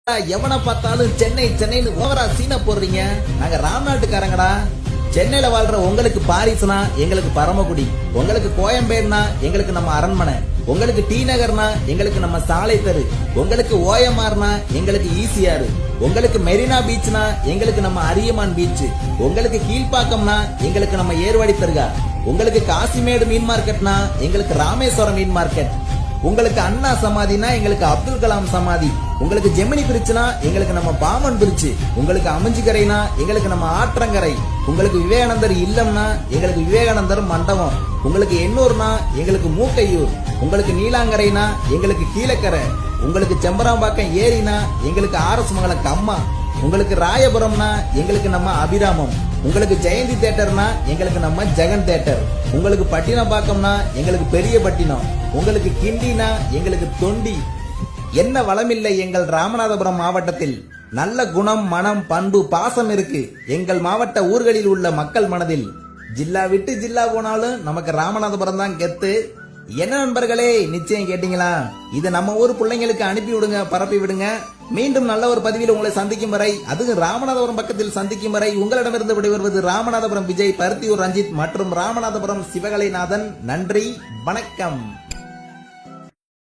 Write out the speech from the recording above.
எவனை பார்த்தாலும் சென்னை சென்னைன்னு ஓவரா சீன போடுறீங்க. நாங்க ராம்நாட்டுக்காரங்கடா. சென்னையில வாழ்ற உங்களுக்கு பாரிஸ்னா எங்களுக்கு பரமக்குடி, உங்களுக்கு கோயம்பேடுனா எங்களுக்கு நம்ம அரண்மனை, உங்களுக்கு டி நகர்னா எங்களுக்கு நம்ம சாலை தெரு, உங்களுக்கு ஓஎம்ஆர்னா எங்களுக்கு ஈசிஆர், உங்களுக்கு மெரினா பீச்னா எங்களுக்கு நம்ம அரியமான் பீச், உங்களுக்கு கீழ்பாக்கம்னா எங்களுக்கு நம்ம ஏர்வாடி தர்கா, உங்களுக்கு காசிமேடு மீன் மார்க்கெட்னா எங்களுக்கு ராமேஸ்வரம் மீன் மார்க்கெட், உங்களுக்கு அண்ணா சமாதினா எங்களுக்கு அப்துல் கலாம் சமாதி, உங்களுக்கு ஜெமினி பிரிட்ஜ்னா எங்களுக்கு நம்ம பாமன் பிரிட்ஜ், உங்களுக்கு அமைஞ்சிக்கரைனா எங்களுக்கு நம்ம ஆற்றங்கரை, உங்களுக்கு விவேகானந்தர் இல்லம்னா எங்களுக்கு விவேகானந்தர் மண்டபம், உங்களுக்கு எண்ணூர்னா எங்களுக்கு மூக்கையூர், உங்களுக்கு நீலாங்கரைனா எங்களுக்கு கீழக்கரை, உங்களுக்கு செம்பராம்பாக்கம் ஏரினா எங்களுக்கு ஆர்எஸ் மங்கலம் கம்மா, உங்களுக்கு ராயபுரம்னா எங்களுக்கு நம்ம அபிராமம், உங்களுக்கு ஜெயந்தி தியேட்டர்னா எங்களுக்கு நம்ம ஜெகன் தியேட்டர், உங்களுக்கு பட்டினப்பாக்கம்னா எங்களுக்கு பெரிய பட்டினம், உங்களுக்கு கிண்டினா எங்களுக்கு தொண்டி. என்ன வளமில்லை எங்கள் ராமநாதபுரம் மாவட்டத்தில். நல்ல குணம், மனம், பண்பு, பாசம் இருக்கு எங்கள் மாவட்ட ஊர்களில் உள்ள மக்கள் மனதில். ஜில்லா விட்டு ஜில்லா போனாலும் நமக்கு ராமநாதபுரம் தான் கெத்து. என்ன நண்பர்களே, நிச்சயம் கேட்டீங்களா? இது நம்ம ஊர் பிள்ளைங்களுக்கு அனுப்பி விடுங்க, பரப்பி விடுங்க. மீண்டும் நல்ல ஒரு பதிவில் உங்களை சந்திக்கும் வரை, அதுவும் ராமநாதபுரம் பக்கத்தில் சந்திக்கும் வரை உங்களிடமிருந்து விடைபெறுவது ராமநாதபுரம் விஜய், பருத்தியூர் ரஞ்சித் மற்றும் ராமநாதபுரம் சிவகலைநாதன். நன்றி, வணக்கம்.